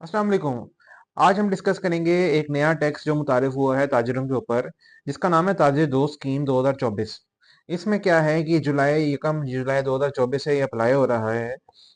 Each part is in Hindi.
अस्सलाम वालेकुम। आज हम डिस्कस करेंगे एक नया टैक्स जो मुतारिफ हुआ है ताजिरों के ऊपर, जिसका नाम है ताजिर दोस्त स्कीम 2024। इसमें क्या है कि जुलाई 1 जुलाई 2024 से ये अप्लाई हो रहा है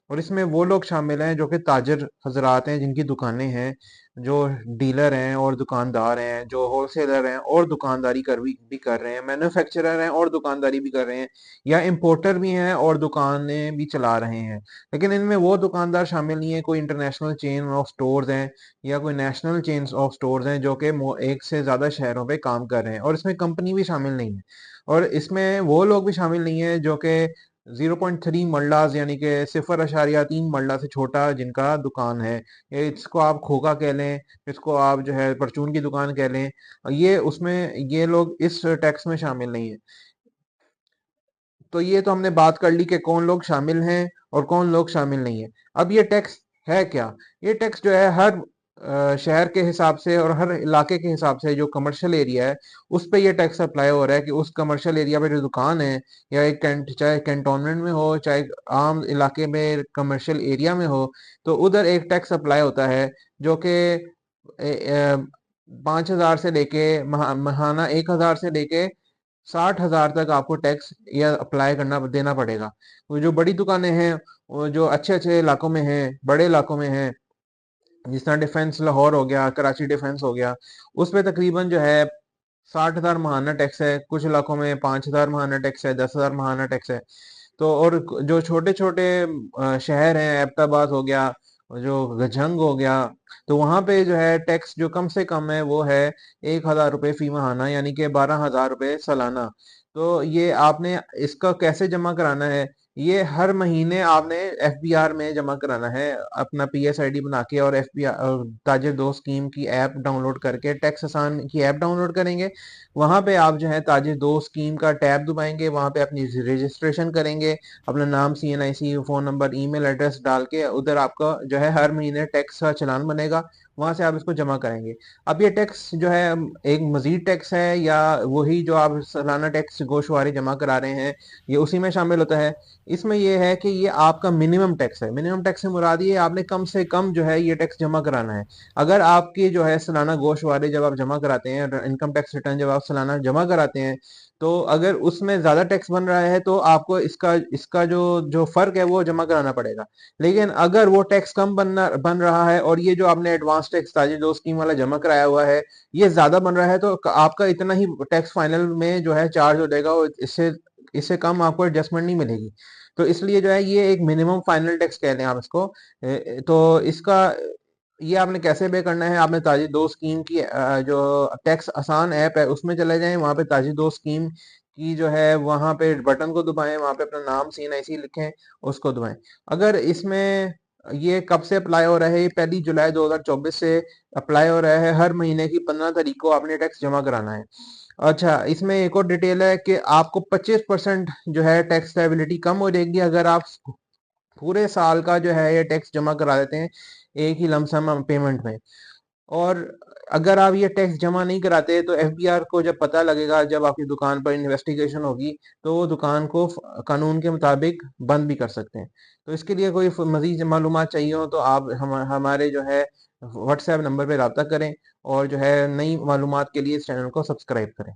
और इसमें वो लोग शामिल हैं जो कि ताजिर हजरात हैं, जिनकी दुकानें हैं, जो डीलर हैं और दुकानदार हैं, जो होलसेलर हैं और दुकानदारी भी कर रहे हैं, मैन्युफैक्चरर हैं और दुकानदारी भी कर रहे हैं, या इम्पोर्टर भी हैं और दुकानें भी चला रहे हैं। लेकिन इनमें वो दुकानदार शामिल नहीं है, कोई इंटरनेशनल चेन ऑफ स्टोर्स हैं या कोई नेशनल चेन्स ऑफ स्टोर्स हैं जो कि एक से ज़्यादा शहरों पे काम कर रहे हैं, और इसमें कंपनी भी शामिल नहीं है। और इसमें वो लोग भी शामिल नहीं है जो कि 0.3 मरलाज यानी कि 0.3 मरला से छोटा जिनका दुकान है। ये इसको आप खोखा कह लें, इसको आप जो है परचून की दुकान कह लें, ये उसमें ये लोग इस टैक्स में शामिल नहीं है। तो ये तो हमने बात कर ली कि कौन लोग शामिल हैं और कौन लोग शामिल नहीं है। अब ये टैक्स है क्या? ये टैक्स जो है हर शहर के हिसाब से और हर इलाके के हिसाब से, जो कमर्शियल एरिया है उस पे ये टैक्स अप्लाई हो रहा है कि उस कमर्शियल एरिया पे जो दुकान है, या एक चाहे कैंटोनमेंट में हो चाहे आम इलाके में कमर्शियल एरिया में हो, तो उधर एक टैक्स अप्लाई होता है जो कि 5,000 से लेके महाना 1,000 से लेके 60,000 तक आपको टैक्स या अप्लाई करना देना पड़ेगा। वो जो बड़ी दुकानें हैं, वो जो अच्छे अच्छे इलाकों में हैं, बड़े इलाकों में हैं, जिस तरह डिफेंस लाहौर हो गया, कराची डिफेंस हो गया, उस पे तकरीबन जो है 60,000 महाना टैक्स है। कुछ इलाकों में 5,000 महाना टैक्स है, 10,000 महाना टैक्स है। तो और जो छोटे छोटे शहर हैं, एबटाबाद हो गया, जो गझंग हो गया, तो वहां पे जो है टैक्स जो कम से कम है वो है 1,000 रुपये फी माहाना, यानी कि 12,000 रुपये सालाना। तो ये आपने इसका कैसे जमा कराना है? ये हर महीने आपने एफबीआर में जमा कराना है, अपना पीएसआईडी बना के, और एफबीआर ताजिर दोस्त स्कीम की ऐप डाउनलोड करके, टैक्स आसान की ऐप डाउनलोड करेंगे। वहां पे आप जो है ताजिर दोस्त स्कीम का टैब दबाएंगे, वहां पे अपनी रजिस्ट्रेशन करेंगे, अपना नाम, CNIC, phone number, email address डाल के उधर आपका जो है हर महीने टैक्स का चालान बनेगा। वहां से आप इसको जमा करेंगे। अब ये टैक्स जो है एक मजीद टैक्स है, या वही जो आप सालाना टैक्स गोशवारी जमा करा रहे हैं, ये उसी में शामिल होता है? इसमें यह है कि ये आपका मिनिमम टैक्स है। मिनिमम टैक्स से मुराद ये आपने कम से कम जो है ये टैक्स जमा कराना है। अगर आपकी जो है सालाना गोशवारी जब आप जमा कराते हैं, इनकम टैक्स रिटर्न जब आप सालाना जमा कराते हैं, तो अगर उसमें ज्यादा टैक्स बन रहा है तो आपको इसका इसका जो जो फर्क है वो जमा कराना पड़ेगा। लेकिन अगर वो टैक्स कम बन रहा है और ये जो आपने एडवांस टैक्स ताजी दो स्कीम वाला जमा कराया हुआ है ये ज्यादा बन रहा है, तो आपका इतना ही टैक्स फाइनल में जो है चार्ज हो जाएगा, और इससे इससे कम आपको एडजस्टमेंट नहीं मिलेगी। तो इसलिए जो है ये एक मिनिमम फाइनल टैक्स कहते हैं आप इसको। तो इसका ये आपने कैसे पे करना है? आपने ताजी दो स्कीम की जो टैक्स आसान ऐप है उसमें चले जाएं, वहां पे ताजी दो स्कीम की जो है वहां पे बटन को दबाएं, वहां पे अपना नाम सीएनआईसी लिखें, उसको दबाएं। अगर इसमें ये कब से अप्लाई हो रहा है? ये 1 जुलाई 2024 से अप्लाई हो रहा है। हर महीने की 15 तारीख को आपने टैक्स जमा कराना है। अच्छा, इसमें एक और डिटेल है कि आपको 25% जो है टैक्स लायबिलिटी कम हो जाएगी अगर आप पूरे साल का जो है ये टैक्स जमा करा देते हैं एक ही लमसम पेमेंट में। और अगर आप ये टैक्स जमा नहीं कराते तो एफबीआर को जब पता लगेगा, जब आपकी दुकान पर इन्वेस्टिगेशन होगी, तो वो दुकान को कानून के मुताबिक बंद भी कर सकते हैं। तो इसके लिए कोई मजीद मालूमात चाहिए हो तो आप हमारे जो है व्हाट्सएप नंबर पे रब्ता करें, और जो है नई मालूमात के लिए इस चैनल को सब्सक्राइब करें।